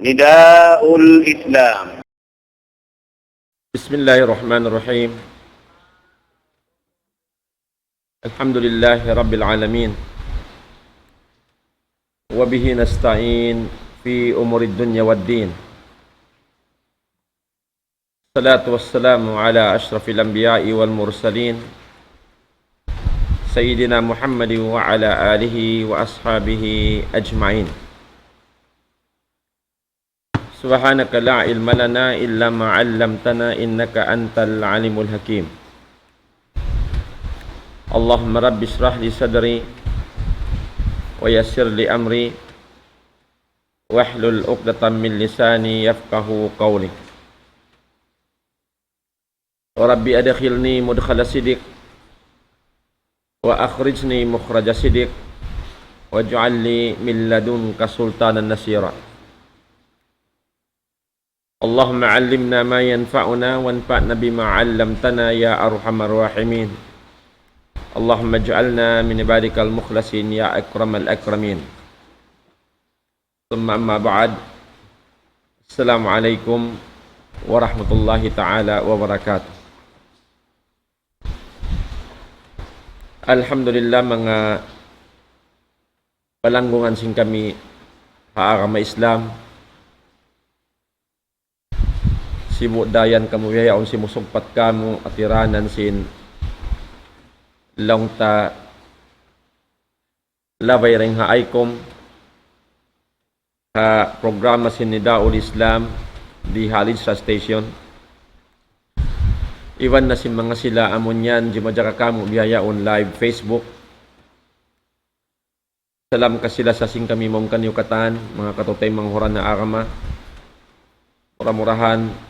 نداء الإسلام. بسم الله الرحمن الرحيم. الحمد لله رب العالمين، وبه نستعين في أمور الدنيا والدين. الصلاة والسلام على أشرف الأنبياء والمرسلين سيدنا محمد وعلى آله وأصحابه أجمعين. سبحانك لا علم لنا إلا ما علمتنا إنك أنت العليم الحكيم. اللهم رب اشرح لي صدري ويسر لي أمري واحلل عقدة من لساني يفقه قولي. وربي أدخلني مدخل صدق وأخرجني مخرج صدق واجعل لي من لدنك سلطانا نصيرا. اللهم علمنا ما ينفعنا وانفعنا بما علمتنا يا أرحم الراحمين. اللهم اجعلنا من عبادك المخلصين يا أكرم الأكرمين. ثم أما بعد، السلام عليكم ورحمة الله تعالى وبركاته. Alhamdulillah, mga palanggungan sing kami haagama Islam, simudayan kamu yayaon simusugpat kamu atiranan sin longta labay ring haaykom ha programa sin Nidaul Islam di Halisra Station. Iwan na sin mga sila amon yan di madjaka kamu biyayaon live Facebook. Salam ka sila sa sing kami mong kanyukatan mga katutay mga huran na agama murah-murahan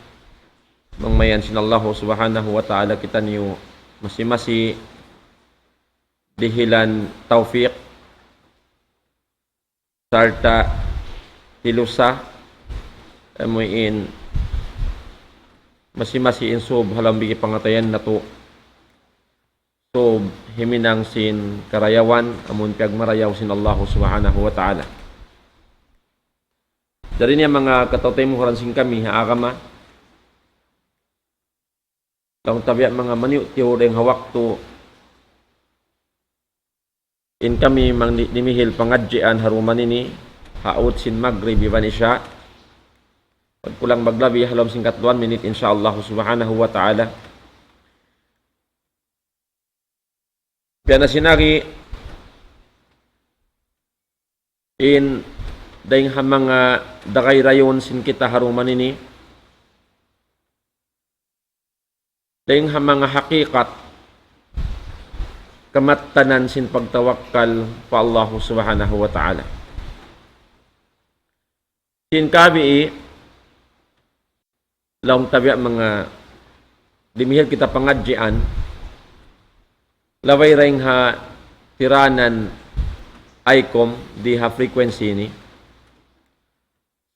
mangmayan sin Allah subhanahu wa ta'ala kita niyo masi-masi dihilan taufiq sarta hilusa amuin masi-masi insub halang bigi pangatayan na to sub himinang sin karayawan amun piag marayaw sin Allah subhanahu wa ta'ala. Dari niya mga katutay mo huran sin kami haagama lang tabi mga maniw tiyo ring hawakto in kami mang dimihil pangadjian haruman ini haut sin maghrib iban isya pag pulang maglabi halom singkat 1 minute insyaallah subhanahu wa ta'ala. Kaya na sinari in dahing mga dagay rayon sin kita haruman ini dahing mga hakikat kamatanan sin pagtawakkal pa Allah subhanahu wa ta'ala. Sin kabi laong tabi mga dimihil kita pangadjian laway ring ha tiranan ICOM di ha frequency ni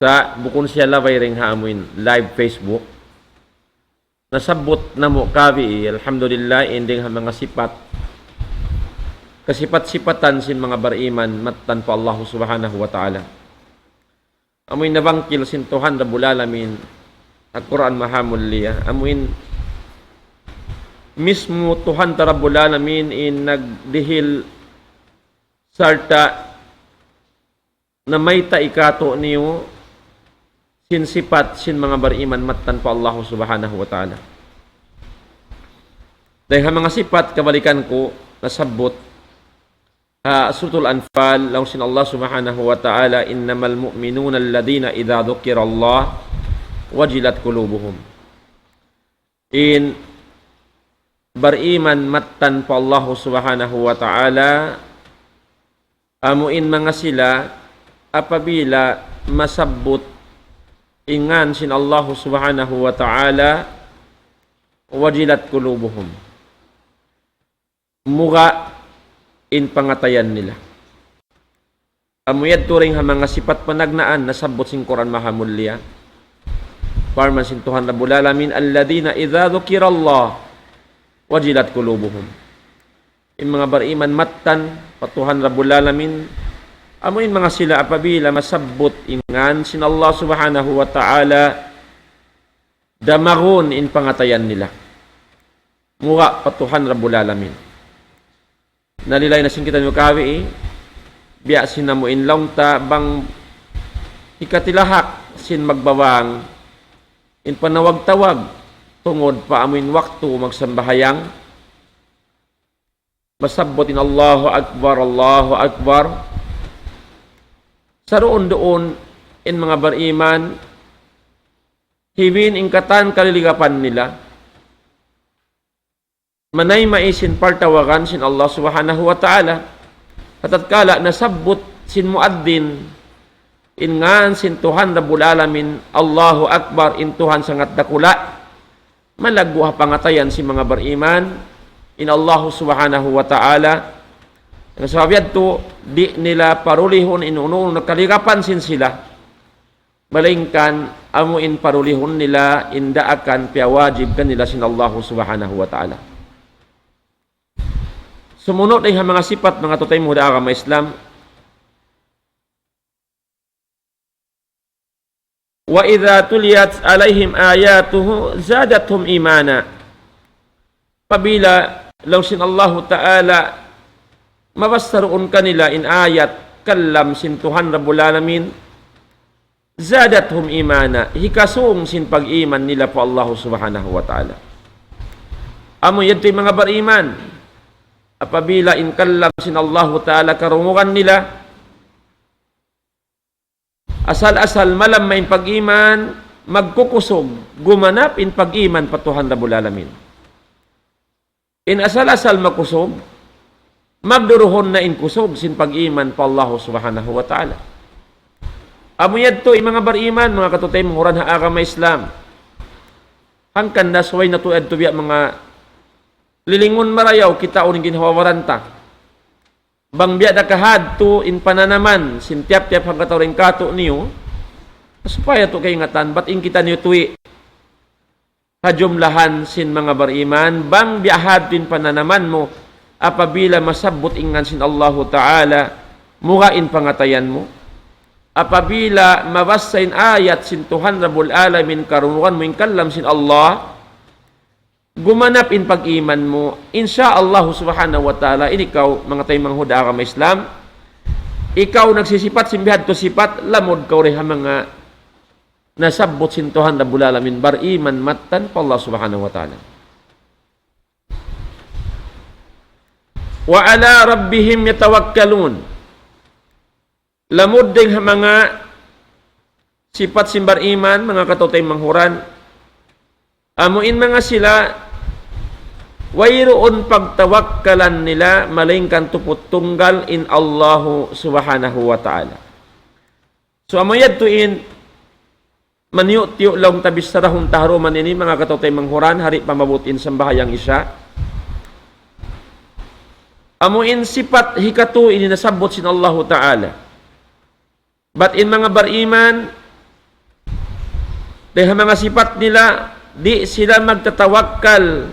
sa bukon siya laway ring ha amuin live Facebook nasabot na mo kabi alhamdulillah inding ha mga sipat kasipat-sipatan sin mga bariman matan pa Allah subhanahu wa ta'ala. Amuin nabangkil sin Tuhan Rabbul Alamin Al-Quran mahamul liya amuin mismo Tuhan Rabbul Alamin in nagdihil sarta na may taikato niyo sin sipat sin mga bariman matan pa Allah subhanahu wa ta'ala. Dahil mga sipat kabalikan ko nasabot Suratul Anfal law sin Allah subhanahu wa ta'ala innamal mu'minuna alladhina idza dzukirallah wajilat qulubuhum. In bariman matan pa Allah subhanahu wa ta'ala amuin mga sila apabila masabot ingan sin Allah subhanahu wa ta'ala wajilat qulubuhum muga in pangatayan nila. Amuyad turing ha mga sipat panagnaan nasabot sin Quran mahamulya parman sin Tuhan Rabbul Alamin alladhina idza dzukirallah wajilat qulubuhum. In mga bariman matan patuhan Rabbul Alamin Amuin mga sila apabila masabot ingan sin Allah subhanahu wa ta'ala damagon in pangatayan nila. Mura patuhan Rabbul Alamin. Nalilay na sin kita nyo kawi biya sinamuin lang ta bang ikatilahak sin magbawang in panawag-tawag tungod pa amuin waktu magsambahayang masabotin Allahu Akbar saroon doon in mga bariman hibin ingkatan kaliligapan nila manay maisin partawagan sin Allah subhanahu wa ta'ala at kala nasabot sin muaddin ingan sin Tuhan Rabbul Alamin Allahu Akbar in Tuhan sangat dakula malagwa pangatayan si mga bariman in Allah subhanahu wa ta'ala ang sabiad to di nila parulihon inuno nakaligapan sin sila balingkan amuin parulihon nila indaakan piawajib kanila sin Allah subhanahu wa ta'ala. Sumunod ay mga sifat mga tutay mo da agama Islam. Wa idza tuliyat alaihim ayatuhu zadatuhum imana. Pabila law sin Allah ta'ala mabassaruun kanila in ayat kallam sin Tuhan Rabbul Alamin zadathum imana hikasung sin pag-iman nila po Allah subhanahu wa ta'ala. Amo yadto'y mga bariman apabila in kallam sin Allah ta'ala karungukan nila asal-asal malam may pag-iman magkukusog gumanap in pag-iman pa Tuhan Rabbul Alamin. In asal-asal makusog magduruhon na inkusog sin pag-iman pa Allah subhanahu wa ta'ala. Amuyad to mga bariman, mga katutay mong ha agama Islam. Hangkan na suway na tuad to biya mga lilingon marayaw kita uning ginhawawaranta. Bang biya da kahad to in pananaman sin tiap-tiap hang katawring kato niyo. Supaya to kay ngatan bat in kita niyo tuwi. Hajumlahan sin mga bariman bang biyahad tin pananaman mo apabila masabot ingan sin Allah ta'ala mugain pangatayan mo apabila mabasain ayat sin Tuhan Rabbul Alamin karunukan mo kallam sin Allah gumanap in pag-iman mo insyaallah subhanahu wa ta'ala inikaw mga tay mga huda agama Islam ikaw nagsisipat simbihat to sipat lamod kaw reha mga nasabot sin Tuhan Rabbul Alamin bariman matan pa Allah subhanahu wa ta'ala. Wa ala rabbihim yatawakkalun. Lamod ding mga sifat simbar iman, mga katutay manghuran. Amuin mga sila, wayroon pagtawakkalan nila, malingkan tupot tunggal in Allahu subhanahu wa ta'ala. So amayad tuin, maniyo-tiyo lang tabis sarahong taharuman ini, mga katutay manghuran, hari pamabutin sa bahayang isya. Amuin sifat hikatu ini nasabot sin Allah ta'ala. But in mga bariman, dahil mga sifat nila, di sila magtatawakkal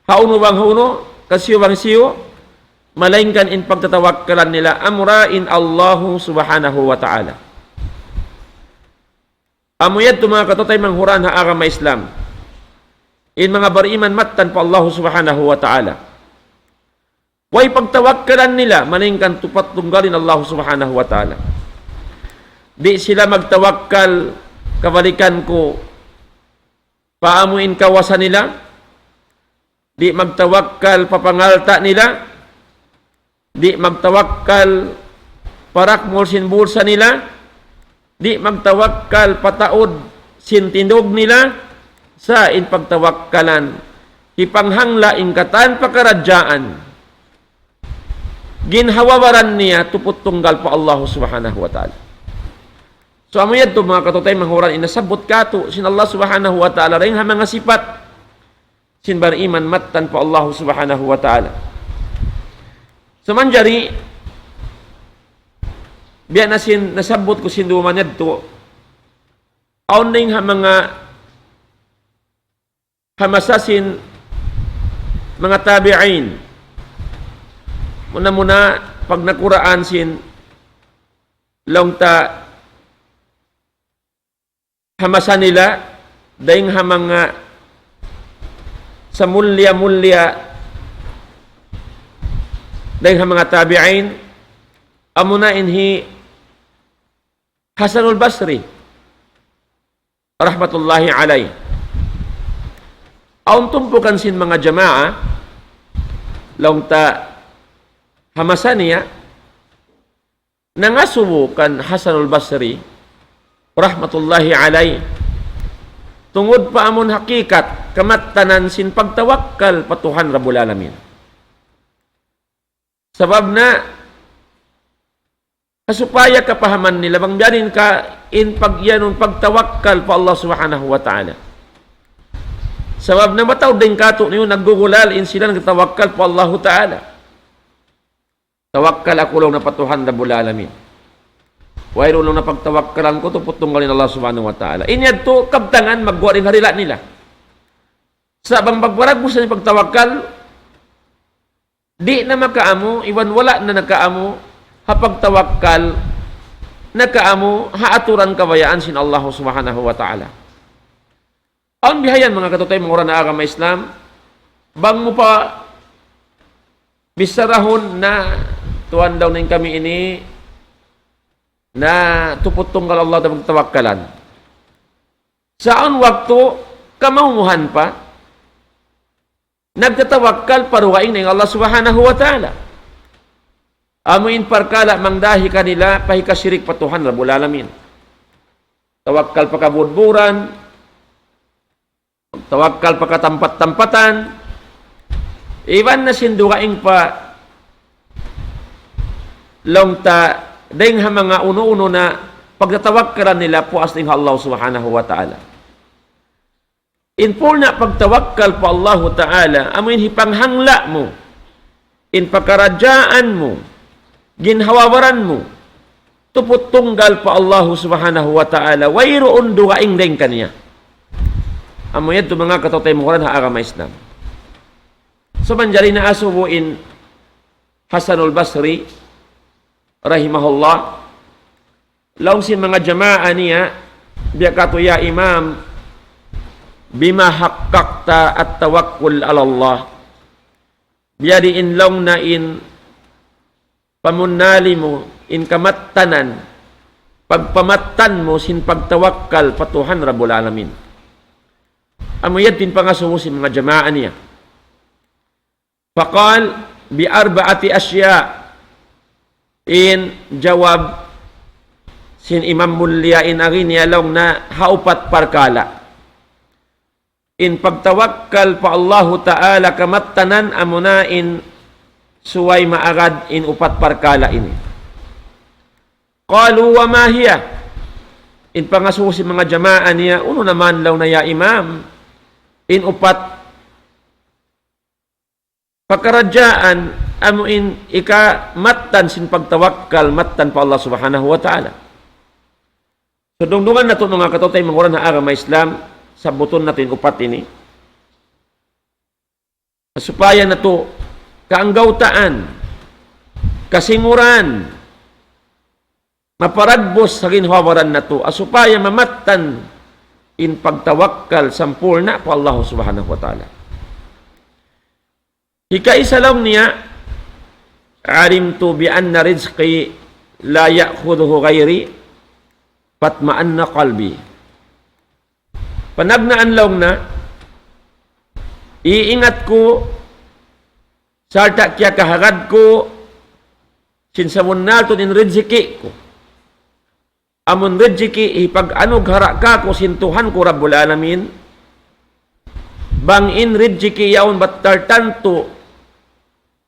hauno bang hauno, kasiyo bang siyo, malaingkan in pagtatawakkalan nila, amra in Allahu subhanahu wa ta'ala. Amuyad to mga katutay manghuran ha agama Islam. In mga bariman matan pa Allah subhanahu wa ta'ala. Way pagtawakkalan nila, maningkan tupat tunggalin Allah subhanahu wa ta'ala. Di sila magtawakkal, kabalikan ko, paamuin kawasan nila. Di magtawakkal, papangalta nila. Di magtawakkal, parakmol sin bulsa nila. Di magtawakkal, pataod sin tindog nila. Sa in pagtawakkalan, ipanghangla ingkatan pakaradyaan. Ginhawawaran niya tupot tunggal pa Allah subhanahu wa ta'ala. So amayad to mga katutay manghuran inasabot kato sin Allah subhanahu wa ta'ala ring mga sifat sin bariman matan pa Allah subhanahu wa ta'ala. So manjari biya na sin nasabot ko sin dumanad to aunding mga hamasasin mga tabi'in. Muna-muna, pag nakuraan sin long ta hamasan nila daing hamanga sa mulya-mulya daing hamanga tabi'in amuna inhi Hasanul Basri rahmatullahi alay aun tumpukan sin mga jamaah long ta hamasan niya nangasubukan Hasanul Basri rahmatullahi alay tungod pa amon hakikat kamattanan sin pagtawakkal patuhan Rabbul Alamin. Sabab na kasupaya kapahaman nila bang biyanin ka in pagyanon pagtawakkal pa Allah subhanahu wa ta'ala. Sabab na mataw din kato niyo naggugulal in sila nagtawakkal pa Allah ta'ala. Tawakkal ako lang na patuhan Rabbul Alamin. Wayro lang na pagtawakkalan ko, tuputunggalin Allah subhanahu wa ta'ala. Inyad to, kabtangan, magwa rin harila nila. Sa bang magwarag mo sa pagtawakkal, di na makaamo, iwan wala na nakaamo, hapagtawakkal, nakaamo, haaturan kabayaan sin Allah subhanahu wa ta'ala. Ang bihayan, mga katutay, mga oran na agama Islam, bang mo pa bisarahon na tuwan daw na kami ini, na tuputunggal Allah na magtawakkalan. Saan waktu kamaumuhan pa, nagtatawakkal paruwaing ng Allah subhanahu wa ta'ala. Amuin parkala mangdahi kanila pahikasirik patuhan Rabbul Alamin. Tawakkal pa kabudburan, tawakkal pa katampat-tampatan, iwan na sindugaing pa long ta dahil mga uno-uno na pagtatawakkalan nila puas ng Allah subhanahu wa ta'ala. In full na pagtawakkal pa Allah ta'ala, amuin hipanghangla mo, in pagkaradyaan mo, ginhawawaran mo, tuputunggal pa Allah subhanahu wa ta'ala, wayroon dugaing din kanya. Amuin ito mga katotay mo rin ha agama Islam. So manjali na asubuin Hasanul Basri, rahimahullah, laong sin mga jama'a niya, biya kato ya imam, bima haqqaqta at tawakkul ala Allah. Biya di inlong na in pamunali mo, in kamattanan, pagpamattan mo sin pagtawakkal patuhan Rabbul Alamin. Amuyad din pangasumo sin mga jama'a niya. Faqal bi arba'ati asya' in jawab sin Imam Mulya in agin yalong na haupat parkala. In pagtawakkal pa Allah ta'ala kamattanan amuna in suway maagad in upat parkala ini. Qalu wa ma hiya? In pangasusi mga jama'a niya, uno naman law na ya imam, in upat pagkaradyaan amuin ika mattan sin pagtawakkal mattan pa Allah subhanahu wa ta'ala. So dungdungan nato mga katotay mga oran na agama Islam sabuton natin upat ini. Supaya nato kaanggawtaan, kasinguran, maparagbos sa ginhawaran nato asupaya mamattan in pagtawakkal sampurna pa Allah subhanahu wa ta'ala. Ikaisa lang niya alimtu bi anna rizqi la ya'khudhuhu ghairi fatma'anna qalbi. Panagnaan lang na iingat ko sarta kya kahagad ko sinsamun naton in rizqi ko. Amon rizqi ipag anog hara ka ko sintuhan ko Rabbul Alamin. Bang in rizqi yaon battar tanto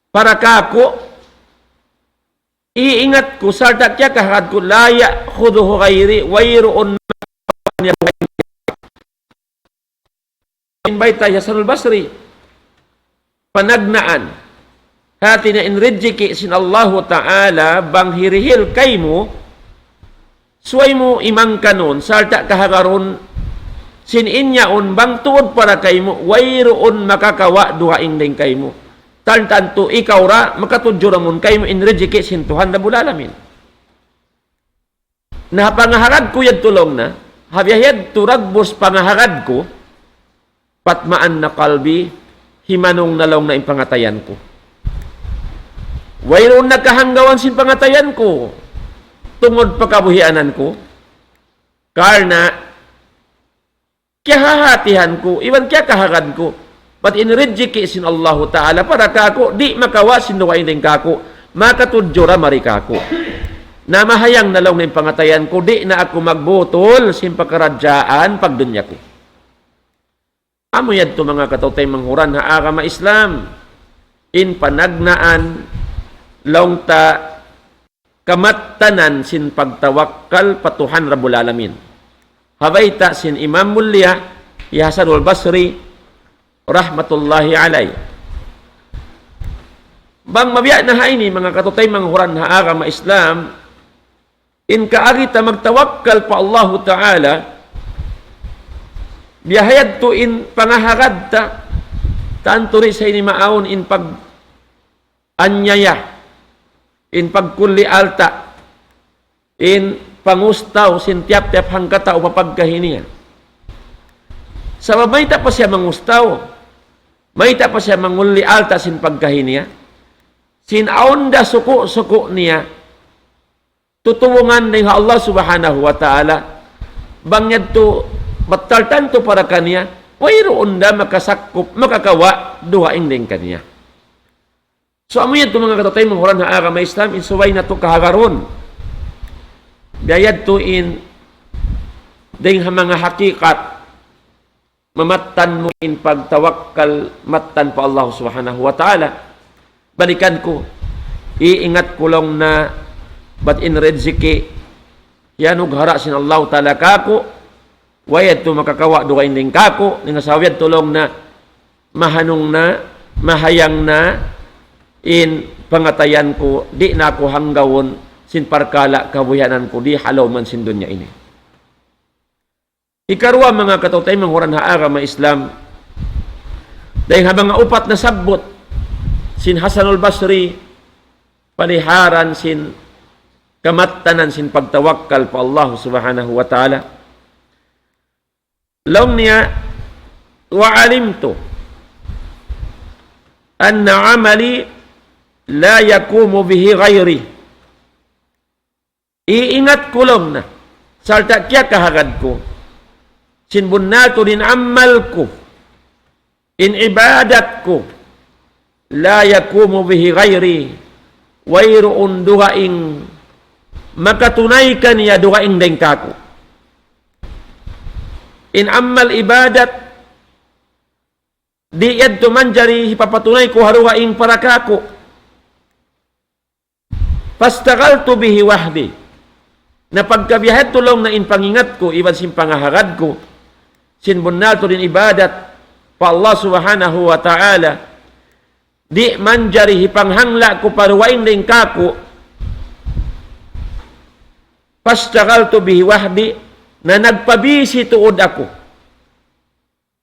para ka ko iingat ko sarta kya kahagad ko la ya'khudhuhu ghairi wayroon invite tayo sa Hasanul Basri panagnaan hati na inridjiki sin Allah ta'ala bang hirihil kay mo suway mo imang kanon sarta kahagaron sin inyaon bang tuod para kay mo wayroon makakawa duhaing din kay mo tantanto ikaw ra makatudyo ramon kay mo inridjiki sin Tuhan Rabbul Alamin. na pangaharad ko yad tulong na, habiyahid turagbos pangaharad ko, patmaan na kalbi, himanong nalong na impangatayan ko. Wayroon nagkahanggawan sin pangatayan ko, tungod pagkabuhianan ko, karna, kaya hahatihan ko, iwan kaya kaharad ko, but inrejiki sin Allahu Ta'ala, para kako, di makawa sinuwain din kako, makatudjura marikako. Na mahayang nalong na impangatayan ko, di na ako magbutol sin pagkaradyaan pagdunya ko. Amo yan to mga katutay manghuran ha agama Islam, in panagnaan, laungta kamattanan sin pagtawakkal patuhan Rabbul Alamin. Habayta sin Imam Mulia Hasanul Basri rahmatullahi alay. Bang mabiya na haini mga katutay manghuran ha agama Islam, in kaarita magtawakkal pa Allah Ta'ala, biyahayad to in pangaharad ta, tanto rin sa ini maawon in pag anyaya, in pagkuli alta, in pangustaw, sin tiap-tiap hangkata o papagkahiniya. Sa mayta pa siya mangustaw, mayta pa siya manguli alta sin pagkahiniya, sin aonda suko-suko niya, tutuwungan ng Allah Subhanahu wa Ta'ala, bangyad to, batal tanto para kaniya, wayroon da makasakop, makakawa, duhaing din kaniya. So, amo yan ito mga katutay, manghuran na agama Islam, insuway na ito kahagaron. Biyayad to in, ding mga hakikat, mamatan mo in pagtawakkal, matan pa Allah Subhanahu wa Ta'ala. Balikan ko, iingat ko lang na, but in redziki, yan ughara sin Allah Ta'ala kako, wayad to makakawa, duhaing din kako, ningasawiyad tulong na, mahanong na, mahayang na, in pangatayan ko, di na ako hanggawon sin parkala kabuyanan ko, di halaw man sin dunya ini. Ikarwa mga katutay manghuran ha agama Islam, dahil habang upat na sabbot sin Hasanul Basri, paliharan sin kamattanan sin pagtawakkal pa Allah Subhanahu wa Ta'ala. Law niya, wa alimtu anna amali la yakumu bihi ghairi. Iingat ko lang na, salta kya kahagad ko, sinbunato din amal ko, in ibadat ko, la yakumu bihi ghairi, wayroon duhaing, makatunay ka niya duhaing dengkako. In amal ibadat, di yad tumanjari, hipapatunay ko haruhaing parakako, pastagaltu bihi wahdi, na pagkabiyahet tulong na in pangingat ko, iwan sin pangaharad ko, sin bunal to din ibadat, pa Allah Subhanahu wa Ta'ala, di manjari hipanghangla ko paruwain din kako, pastagaltu bihi wahdi, na nagpabisi tuod ako.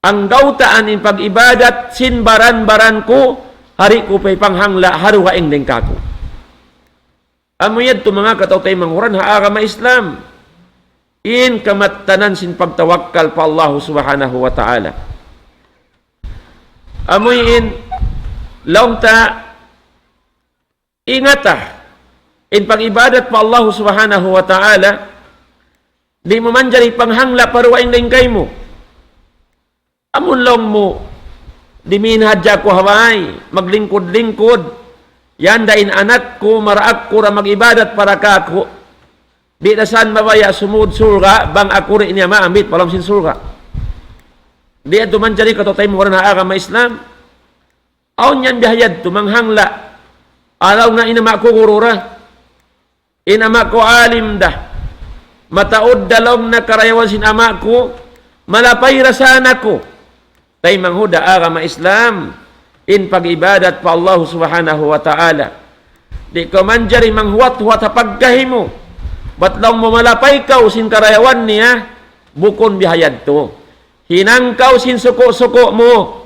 Ang gautaan in pag-ibadat, sin baran-baran ko, hari ko pa'y panghangla, haruwain din kako. Amuyad to mga katutay manghuran ha agama Islam, in kamattanan sin pagtawakkal pa Allah Subhanahu wa Ta'ala. Amoy in laungta ingata in pag-ibadat pa Allah Subhanahu wa Ta'ala, di mo man dyan ipanghangla paruwain din kay mo. Amun lang mo, di minhadya ko haway, maglingkod-lingkod, yan dain anak ko, maraak ko ra mag-ibadat para kako. Di na saan mabaya sumud sulga, bang ako rin niya maambit, palam sin sulga. Di at tuman dyan katutay mo na agama Islam. Aon yan bihayad, tumanghangla. Araw na inama ko gurura. Inama ko alim dah. Mataod dalong na karayawan sin ama ko, malapay rasan ako. Tay manghuda agama Islam, in pag-ibadat pa Allah Subhanahu wa Ta'ala. Di ka man dyan manghuwat-huwat ha pagkahimo. Ba't lang mo malapay ka sin karayawan niya, bukon bihayad to. Hinangkaw sin suko-suko mo,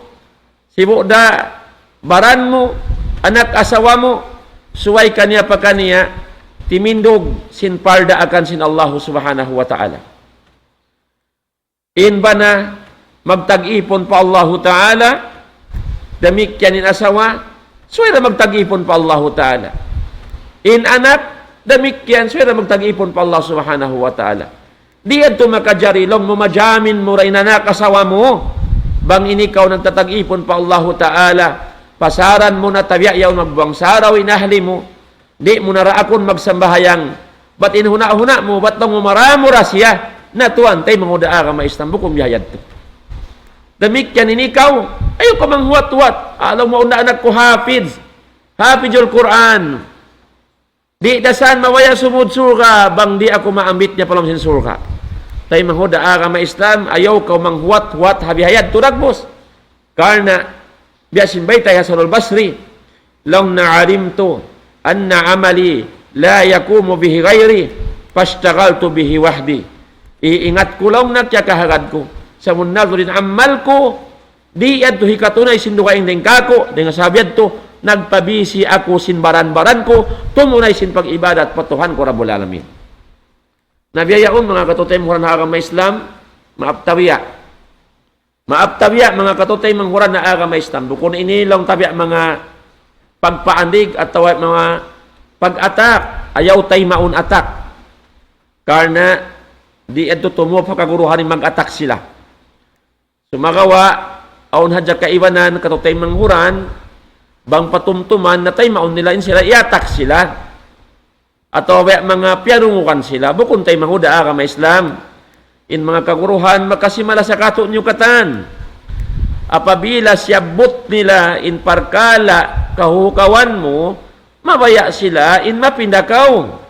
sibuda, baran mo, anak asawa mo, suway kaniya pa kaniya, timindog sin parda akan sin Allah subhanahu wa ta'ala. In ba na magtag-ipon pa Allah ta'ala, damikyan in asawa, suwera magtag-ipon pa Allah ta'ala. In anak, damikyan, suwera magtag-ipon pa Allah subhanahu wa ta'ala. Di ito makajarilong mo majamin mo rin anak asawa mo, bang inikaw ng tatag-ipon pa Allah ta'ala, pasaran mo na tabiyayaw magbuang saraw inahli mo, di mo naraakon magsambahayang, ba't inhuna-huna mo, ba't lang mo maramura siya, na tuwan tay mangudaa ka maistambo kung yayad to. Damik yan inikaw, ayaw ka mang huwat-huwat, alam mo na anak ko hafidul Quran, di dasan mawaya sumud surga, bang di ako maambit niya palang sin surga. Tay mangudaa ka maistam, ayaw ka mang huwat-huwat habihayad, turagbos. Karna, biyasin bay tayo Hasan al-Basri, lang na'alimto, anna amali, la yakumu bihi ghairi, pashtagaltu bihi wahdi. Iingat ko lang na kya kahagad ko. Sa munado rin amal ko, di yan to hikatunay sindukaing dengkako, dengan sabiad to, nagpabisi ako sinbaran-baran ko, tumunay sin pag-ibadat, patuhan ko Rabbul Alamin. Nabiyayaon mga katutay manghuran na agama Islam, maaptabiya. Maaptabiya mga katutay manghuran na agama Islam. Bukun inilang tabiya mga pagpaandig at tawag mga pag-atak, ayaw tay maun atak. Karena di ito tumo pagkaguruhan mag-atak sila. Sumagawa, aun hadya kaibanan, katutay manghuran, bang patumtuman, na tay maun nila sila, iatak sila. At mga piyanungukan sila, bukun tay manghuda agama Islam. In mga kaguruhan, makasimala sa kato nyo katan. Apabila siyabot nila, in parkala, kahukawan mo, mabaya sila, in mapindakaw.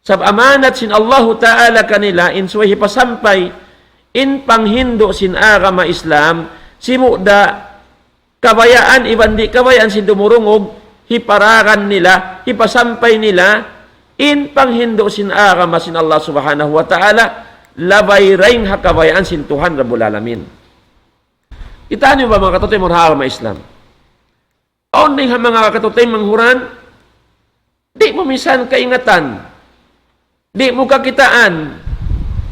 Sab amanat sin Allah Ta'ala kanila in suway hipasampay in panghindo sin agama Islam simuda kabayaan ibandi kabayaan sin dumurungog hiparakan nila hipasampay nila in panghindo sin agama sin Allah Subhanahu wa Ta'ala labay raing hakabayaan sin Tuhan Rabbul Alamin. Itaan nyo ba mga katutay mga agama Islam? Aon din mga katutay manghuran di mo minsan kaingatan, di mo kakitaan,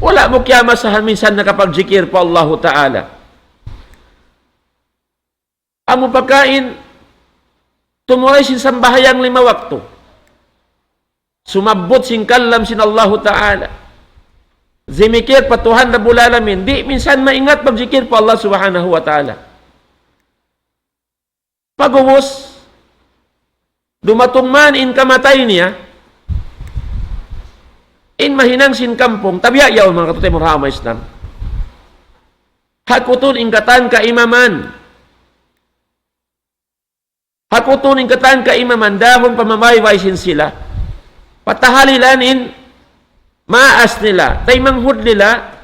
wala mo kiyamasahan minsan nakapagjikir pa Allah Ta'ala. Amo pagkain, tumuray sin sambahayang 5 wakto. Sumabot sin kalam sin Allah Ta'ala. Zimikir patuhan Rabbul Alamin, di minsan maingat pagjikir pa Allah Subhanahu wa Ta'ala. Pag-uwos, dumatong man in kamatay niya, in mahinang sin kampong, tabiyayaw mga katutay mga agama Islam. Hakutun ingkatan ka imaman. Hakutun ingkatan ka imaman, dahon pamamayway sin sila. Patahalilan in maas nila, tay manghud nila,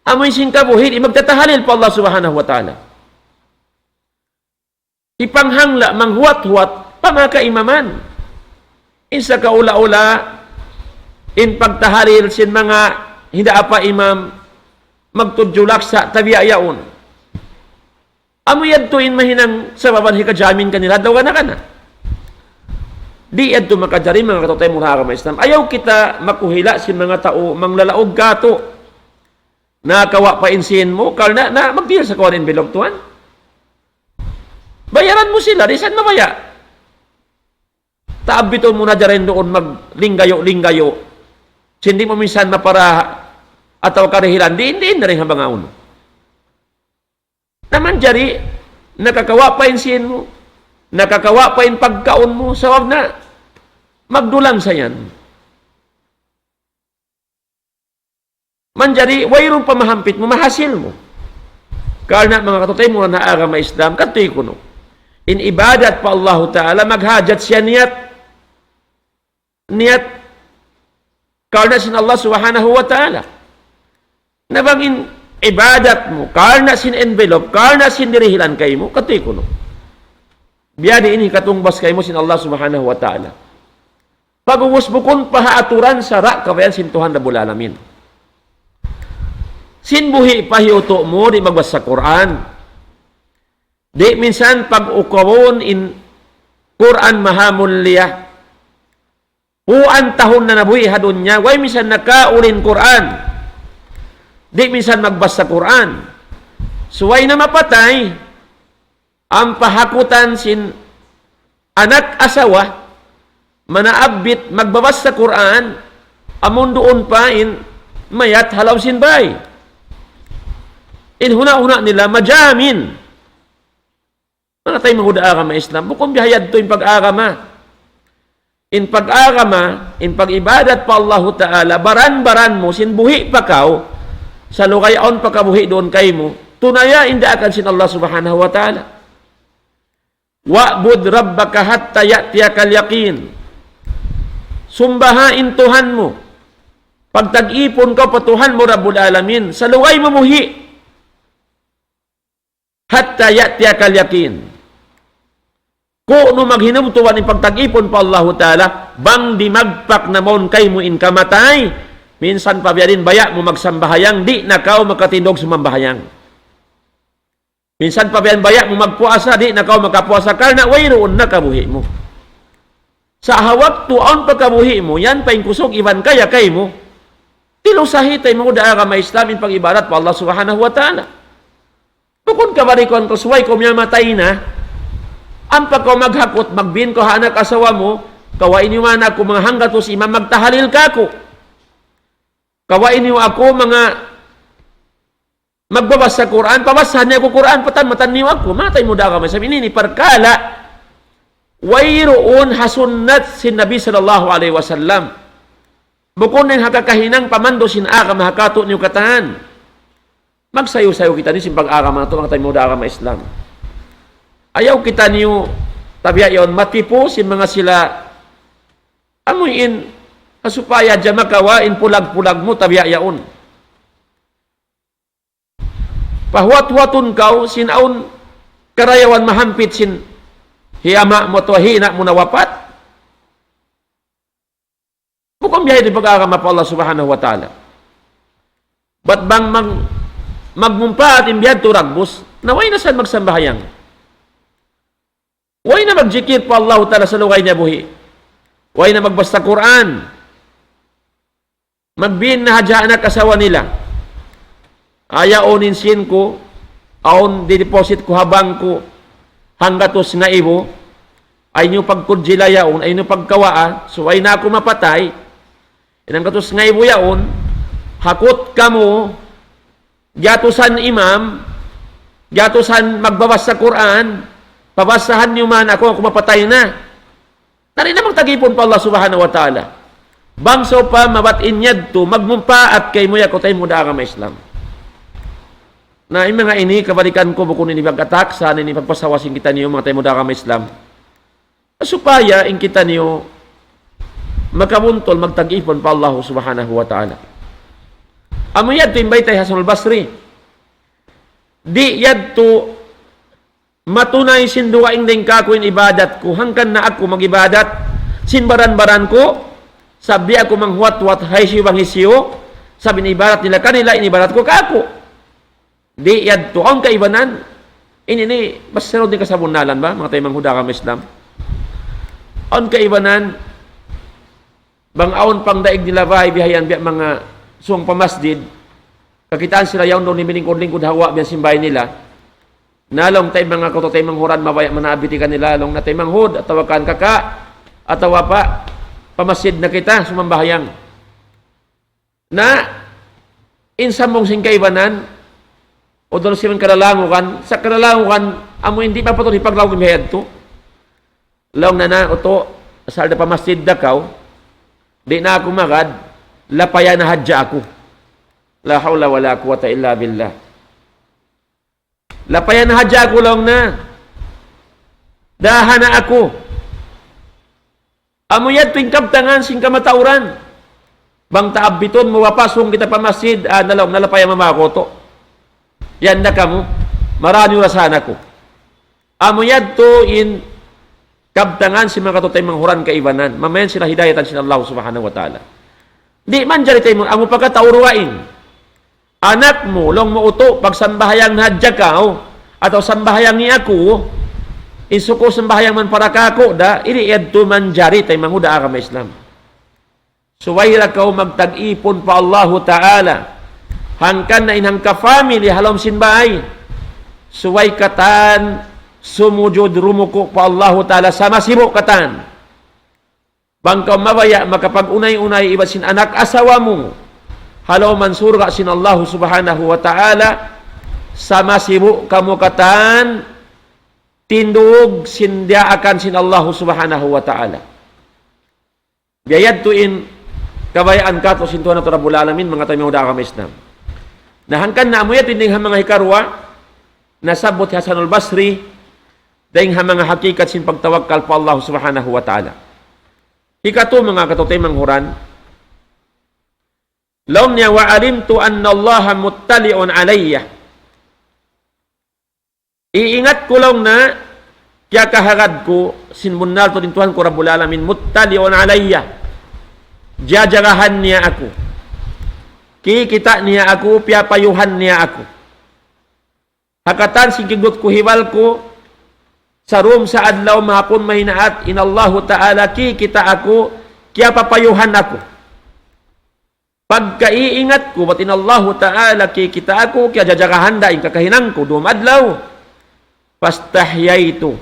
amoy sin kabuhid, magtatahalil pa Allah Subhanahu wa Ta'ala. Ipanghangla, manghuwat-huwat, pamaka-imaman. Isa kaula-ula, in pagtahalil sin mga hindi apa imam magtudjulak sa tabiyayaon. Amo yadto in mahinang sa baban hikajamin kanila daw kana. Di yadto makajari mga katutay mga agama Islam. Ayaw kita makuhila sin mga tao manglalaog kato. Nakawa pa insin mo karna na magdil sa kawan envelope tuan. Bayaran mo sila, risan mabaya. Taabito mo na dyan doon maglinggayo-linggayo. Hindi mo minsan mapara ataw karihilan, hindi na rin habang auno. Naman jari, nakakawa pa insin mo, nakakawa pa in pagkaon mo, sawag na, magdulang sa yan. Manjari, wayrong pamahampit mo, mahasil mo. Karena mga katutay mo na agama Islam, katoy ko no. In ibadat pa Allah Ta'ala, maghajat siya niyat, karena sin Allah Subhanahu wa Ta'ala. Nabangin ibadat mo, karena sin envelope, karena sin dirihilan kayo mo, katoy ko no. Biyadi ini katumbas kayo mo sin Allah Subhanahu wa Ta'ala. Pag-uwas bukon pahaaturan sa rak kabayan sin Tuhan Rabbul Alamin. Sin buhi pahiuto mo, di magbasa sa Quran. Di minsan pag-ukawon in Quran mahamul liyah. Huan tahon na nabuhi hadon niya, way minsan nakaulin Quran. Di minsan magbasa Quran. So way na mapatay, ang pahakutan sin anak asawa, manaabit magbabas sa Quran, amon doon pa mayat halaw sinbay. Huna-huna nila majamin. Mga tayo mahuda agama Islam, bukong bihayad to in pag-agama. In pag-agama, in pag-ibadat pa Allah Ta'ala, baran-baran mo, sinbuhi pa kaw, sa lukayaon pa kabuhi doon kay mo, tunaya inda akan sin Allah Subhanahu Wa Ta'ala. Wa'bud rabbaka hatta ya'tiyakal yaqin. Sumbahain Tuhan mo. Pagtag-ipon ka patuhan mo Rabbul Alamin. Sa luway mo muhi. Hatta ya'tiyakal yaqin. Kung maghinumtuan ng pagtag-ipon pa Allah Ta'ala, bang di magpak na mon kay mo in kamatay, minsan pa biyarin baya mo magsambahayang, di na kao makatindog sumambahayang. Minsan pa biyan baya mo magpuasa, di na kao makapuasa, karena wayroon na kabuhi mo. Sa hawak tuon pagkabuhi mo, yan pa yung kusog, iban kaya kay mo. Tilusahi tayo mo daara may Islam in pag-ibarat pa Allah Subhanahu Wa Ta'ala. Bukod ka barikon, kusway ko miya matay na, ang pagkaw maghakot, magbin ko anak asawa mo, kawain niyo man ako mga hanggatos imam magtahalil ka ko. Kawain niyo ako mga magbabas sa Quran, pabasahan niya ako Quran, matan niyo ako, matay mo daara may sabi ni parkala, wayroon hasunnat sin Nabi sallallahu alaihi wasallam. Bukod ng hakakahinang pamando sin aga mahakato niyo katahan. Magsayo-sayo kita ni sin pag-aga mga ito, mga tayo mo daara may Islam. Ayaw kita niyo tabiya yon matipo si mga sila amuin asupaya dyan makawain pulag-pulag mo tabiya yon. Pahuat-huatun kau sinaun karayawan mahampit sin hiyama mo to hina mo nawapat. Bukang biyahe din pag-aakama pa Allah Subhanahu Wa Ta'ala. Ba't bang magmumpa at imbiyad to ragbos naway na saan magsambahayang? Way na magjikir pa Allah Ta'ala sa lugay niya buhi. Way na magbasta Quran. Magbin na hadya anak asawa nila. Ayaonin sin ko, aon di-deposit ko habang ko hanggatos nga ibo, ay nyo pagkudjila yaon, ay nyo pagkawaa, so ay na ako mapatay, inanggatos nga ibo yaon, hakot ka mo, gyatusan imam, gyatusan magbabas sa Quran, pabasahan niyo man ako mapatay na. Tari na magtagipon pa Allah Subhanahu Wa Ta'ala. Bangso pa mabatin yad to, magmumpa at kay mo yakotay mo daang may Islam. Na yung mga ini, kabalikan ko bukun ini pag-atak, sana ini pagpasawasin kita niyo mga tayo mo daang may Islam. Supaya in kita niyo makabuntol, magtagipon pa Allah Subhanahu Wa Ta'ala. Amo yad to imbay tayo Hasan al-Basri. Di yad to matunay sinduwaing din kakuin ibadat ko, hangkan na ako magibadat, sinbaran-baran ko, sabi ako manghuat-wat hay siwang hisiyo, sabi ni ibadat nila kanila, inibarat ko kako. Di yad to, ang kaibanan, ini, mas sarod din kasabunalan ba, mga tayo manghuda ka Islam? Ang kaibanan, bang aon pang daig nila bahay, bihayan biya mga suwang pamasjid, kakitaan sila yaon doon ni miningkod-lingkod hawa, biyan simbay nila, nalong tayo mga kutotay manghuran mabaya manabiti ka nila long na tayo manghud at tawakan kaka at tawa pa pamasid na kita sumambahayang na insa mong singkaibanan o doon silang kalalangukan sa kalalangukan amo hindi pa patong ipaglawag yung head to long na oto asal na pamasid na kaw di na ako magad lapaya na hadya ako la hawla wala quwata illa billah. Lapayan na hadya ko lang na. Dahan na ako. Amuyad pingkab tangan sing kamatauran. Bang taabbiton mawapasong kita pamasid nalong nalapayan mamakoto. Yan na kamo. Marami rasan ako. Amuyad to in kabtangan si mga katutay manghuran kaibanan. Mamayan sila hidayatan sila Allah Subhanahu Wa Ta'ala. Di man jari tayo amo pagkatauruwain. Anak mo, long mo uto, pag sambahayang hadya ka, atau sambahayang ni ako, isuko sambahayang man para kako, da, iriad to man jari, tayo manguda ka Islam. Suway ra kaw magtag-ipon pa Allahu Ta'ala. Hangkan na inhang ka-family halom sinbay. Suway katan sumujud rumuko pa Allahu Ta'ala sama sibo katan. Bangkaw mabaya makapag-unay-unay iba sin anak asawa mo. Halaw mansurga sin Allahu Subhanahu wa Ta'ala sama sibo kamu katan tindug sindia akan sin Allahu Subhanahu wa Ta'ala. Biayad tuin kabayaan ka to sintuhan na to Rabbul Alamin mga tayo mga ka Islam. Nahangkan na amuya tinding mga hikarwa nasabot Hasanul Basri dahing mga hakikat sin pagtawakkal pa Allah Subhanahu wa Ta'ala. Hikato mga katutay manghuran law niya wa alimtu anna Allah muttali'un alayya. Iingat ko lang na kaya kahagad ko sinmunal to din Tuhan ko Rabbul Alamin muttali'un alayya. Jajagahan niya ako. Kikita niya ako, piyapayuhan niya ako. Hakatan sigigot ko hiwal ko sa room sa adlaw mahapon mahinaat inallahu ta'ala kikita ako, kaya papayuhan ako. Pagkaiingat ko, ba't inallahu ta'ala kikita ako, kaya jajagahan daing kakahinang ko, dumadlaw. Pastahyaytu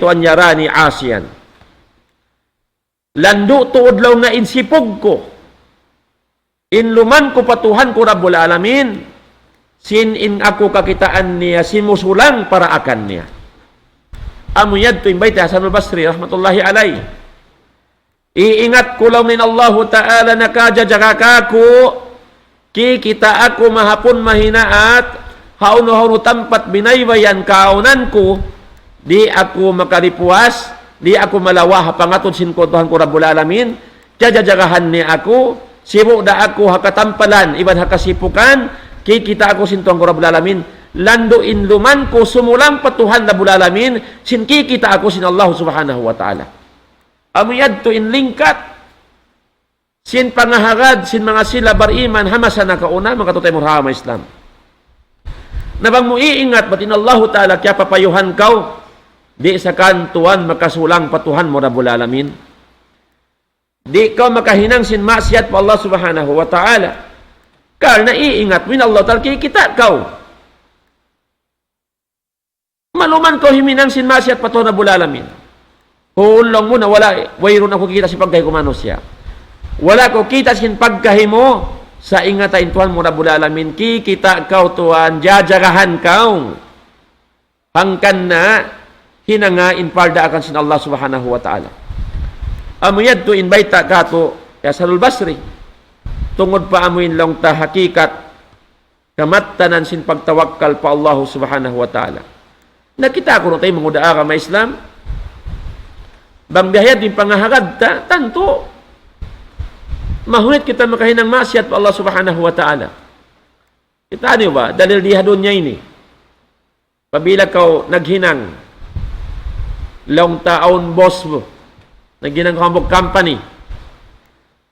an yarani asyan. Lando tuod law nga insipog ko. Inluman ko patuhan ko Rabbul Alamin. Sin in ako kakitaan niya, simusulang para akan niya. Amuyad to imbay ti Hasanul Basri rahmatullahi alay. Iingat ko law min Allahu Ta'ala nakajajaga ko. Kikita ako mahapon mahinaat. Hauno-hauno tampat binaywayan kaunan ko. Di ako makalipuas. Di ako malawa pangatod sinkotohan ko Rabbul Alamin. Jajagahan ni ako. Sibo da ako hakatampalan. Iban hakasipukan. Kikita ako sintuhan ko Rabbul Alamin. Lando inluman ko sumulang patuhan Rabbul Alamin. Sin kikita ako sin Allah Subhanahu wa Ta'ala. Amuyad to inlingkat. Sin pangahagad. Sin mga sila bariman. Hamasa na kauna. Mga tutay mo rahama Islam. Nabang mo iingat. Batin Allah Ta'ala kaya papayuhan kau. Di sa kantuan makasulang patuhan mo Rabbul Alamin. Di ka makahinang sin maksiat pa Allah Subhanahu wa Ta'ala. Karena iingat min Allah Ta'ala kikita kau. Maluman ko himinang sin maksiat patuhan Rabbul Alamin. Hulong mo na wala, wayron ako kikita si pagkahi kumano siya. Wala ko kita sin pagkahi mo sa ingatain Tuhan mo Rabbul Alamin. Kikita kau Tuhan, jajagahan kau. Hangkan na hinanga inparda akan sin Allah Subhanahu wa Ta'ala. Amuyad to inbaita ka to Hasanul Basri. Tungod pa amuin lang ta hakikat kamattanan sin pagtawakkal pa Allah Subhanahu wa Ta'ala. Nakita ko na tayo mangudaa ka may Islam. Bang biyayad din pangahagad ta, tanto. Mahunit kita makahinang masyat pa Allah Subhanahu wa Ta'ala. Kita niyo ba? Dalil dihadon niya ini. Pabila kau naghinang long taon boss mo nagginang ko hambog company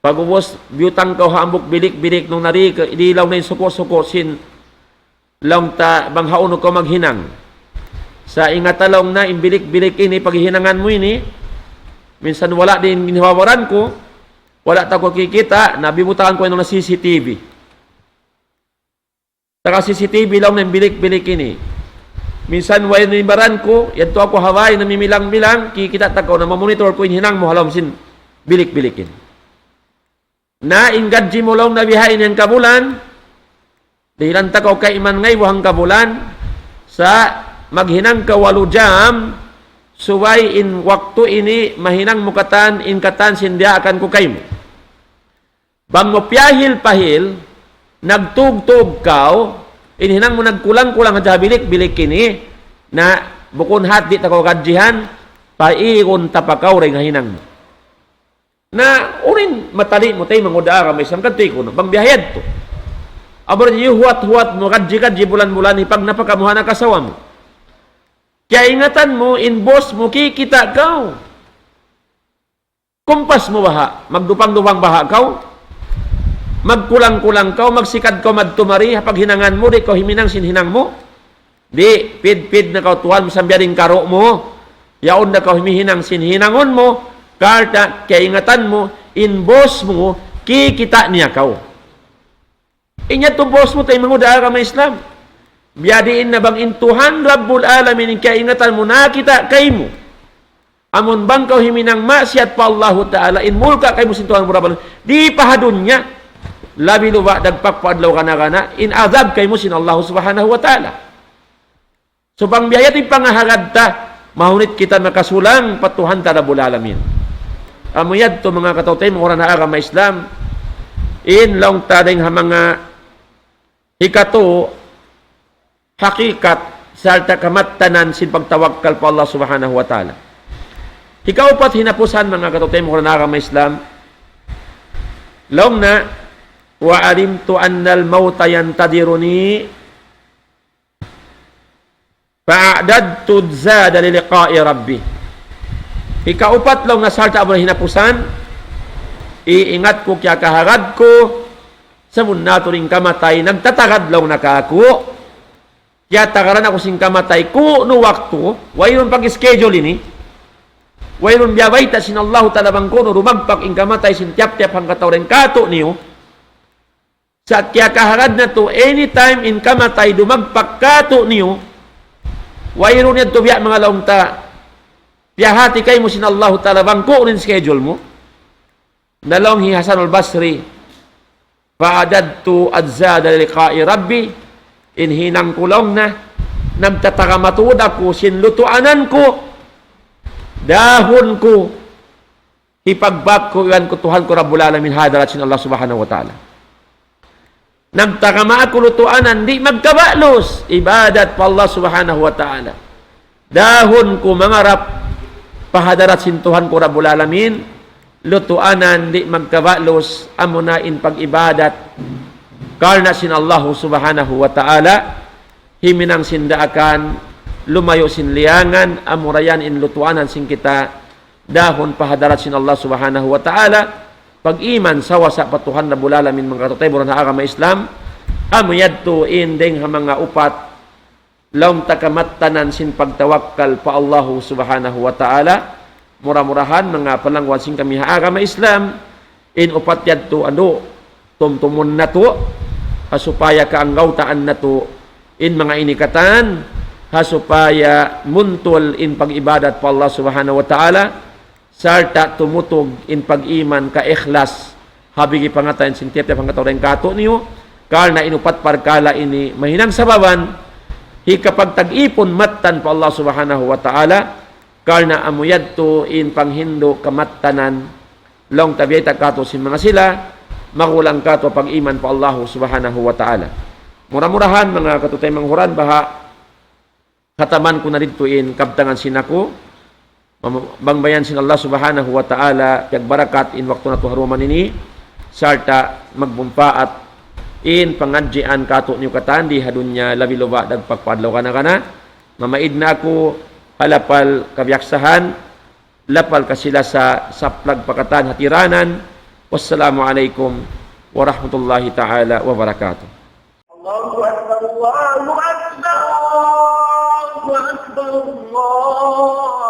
pag ubos biyutang ko hambog bilik-bilik nung nari idilaw na yung suko-suko sin long ta bang hauno ko maghinang sa ingatalong na imbilik-bilik ini paghihinangan mo ini minsan wala din giniwawaran ko wala ta ko kikita nabibutaan ko yung na CCTV taka CCTV lang na imbilik-bilik ini. Minsan, way nibaran ko, yan to ako Hawaii, namimilang-milang, kikita ko, na mamonitor ko, hinang mo, halam sin, bilik-bilikin. Na, ingadji mo lang nabihain yung kabulan, dahilan ta ko kay iman ngay, wahang kabulan, sa maghinang kawalu jam, suway in waktu ini, mahinang mukatan, in katan, sindia akan ko kayo. Bang mo piyahil-pahil, nagtug-tug kao, inhinang mo nagkulang-kulang at bilik-bilik kini na bukon hat di tako kadjihan paigon tapakaw ring hinang mo. Na urin matali mo tay mangudaa ka may isang kantoy ko no pangbiyahad to. Abor niyo huwat-huwat mo kadji-kadji bulan-bulan ipag napakamuha na kasawa mo. Kaya ingatan mo in boss mo kikita kaw. Kumpas mo baha, magdupang-dupang baha kaw. Magkulang-kulang ka, magsikad ka magtumari, pag hinangan mo, di ka himinang sinhinang mo. Di, pid-pid na kautuhan mo, sambiyaring karo mo. Yaon na ka himihinang sinhinangon mo, Karena kaingatan mo, in boss mo, kikita niya kau. Inya to boss mo tayo manguda ka may Islam. Biyadiin na bang intuhan Rabbul Alamin, kaingatan mo, nakita kay mo. Amun bang kau himinang maksiat pa Allah Ta'ala, in mulka kay mo sintuhan mo Rabbul Alamin, di pahadun niya. Labi luwa dagpakpaadlaw kana in azab kay mo sin Allah Subhanahu wa Ta'ala. So bang biyaya ti pangahagad ta, mahunit kita makasulang patuhan ta Rabbul Alamin. Amuyad to mga katawtay, mga oran na agama Islam, in long tadeng mga hikato, hakikat, salta kamatanan sin pagtawakkal pa Allah Subhanahu wa Ta'ala. Hikaupat hinapusan mga katawtay, mga oran na agama Islam, long na, wa alimtu annal mauta yantadiruni, fa'adadtu zada liliqa'i rabbi. Ikaupat lang na salta mo na hinapusan, iingat ko kaya kahagad ko, sa munato rin kamatay, nagtatagad lang na kako, kaya tagaran ako sing kamatay ko no wakto, wayron pag-schedule ini, wayron biyabay ta sin Allah talabang ko no rumagpak ing kamatay sin tiap-tiap hang katawren kato niyo, sa kaya kahagad na to, anytime in kamatay dumagpak kato niyo, wayron yan to biya mga laong ta, piyahati kay mo sin Allah Ta'ala bangko rin schedule mo. Nalong hi Hasan al-Basri, fa'adadtu adzada liqa'i rabbi, inhinang kulong na, nagtatakamatuod ako, sinlutuanan ko, dahon ko, hipagbak ko, iwan ko Tuhan ko Rabbul Alamin, hadarat sin Allah Subhanahu wa Ta'ala. Nagtakama ako lutuanan, di magkabalos, ibadat pa Allah Subhanahu wa Ta'ala. Dahon ko mangarap, pahadarat sin Tuhan ko Rabbul Alamin, lutuanan di magkabalos, amunain pag-ibadat, karna sin Allah Subhanahu wa Ta'ala, himinang sindaakan, lumayo sin liangan, amurayan in lutuanan sin kita, dahon pahadarat sin Allah Subhanahu wa Ta'ala, pag-iman sawa sa patuhan Rabbul Alamin, mga katutay, buran na agama Islam, amuyad to indeng ha mga upat, laong takamatanan sin pagtawakkal pa Allah Subhanahu wa Ta'ala, murah-murahan mga palangwan sin kami haagama Islam, in upat yad to ano, tumtumun na to, hasupaya kaanggawtaan na to, in mga inikatan, hasupaya muntul in pag-ibadat pa Allah Subhanahu wa Ta'ala, sarta tumutog in pag-iman ka ikhlas, habigi pangatayin sin tiap pangataw rin kato niyo, karna inupat parkala ini mahinang sababan, kapag tag-ipon matan pa Allah Subhanahu wa Ta'ala, karna amuyad to in panghindo kamattanan, long tabiyay kato sin mga sila, magulang kato pag-iman pa Allah Subhanahu wa Ta'ala. Murah-murahan mga katutay manghuran, baha kataman ko na dito in kabtangan sinako, bangbayan sin Allah Subhanahu wa Ta'ala, piagbarakat in wakto na to haruman ini, sarta magbumpa in pangadjian kato niyo katan di hadunya labi loba dagpagpadlaw kana mamaid na ako halapal kabyaksahan lapal kasila sa saplag pakatan hatiranan. Wassalamu alaikum warahmatullahi ta'ala wabarakatuh. Allahu Akbar, Allahu Akbar, Allahu Akbar, Allah.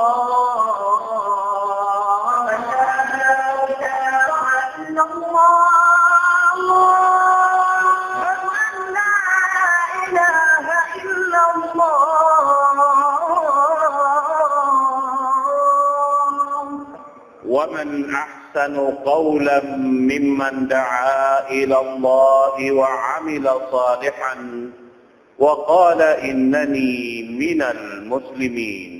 ومن أحسن قولا ممن دعا إلى الله وعمل صالحا وقال إنني من المسلمين.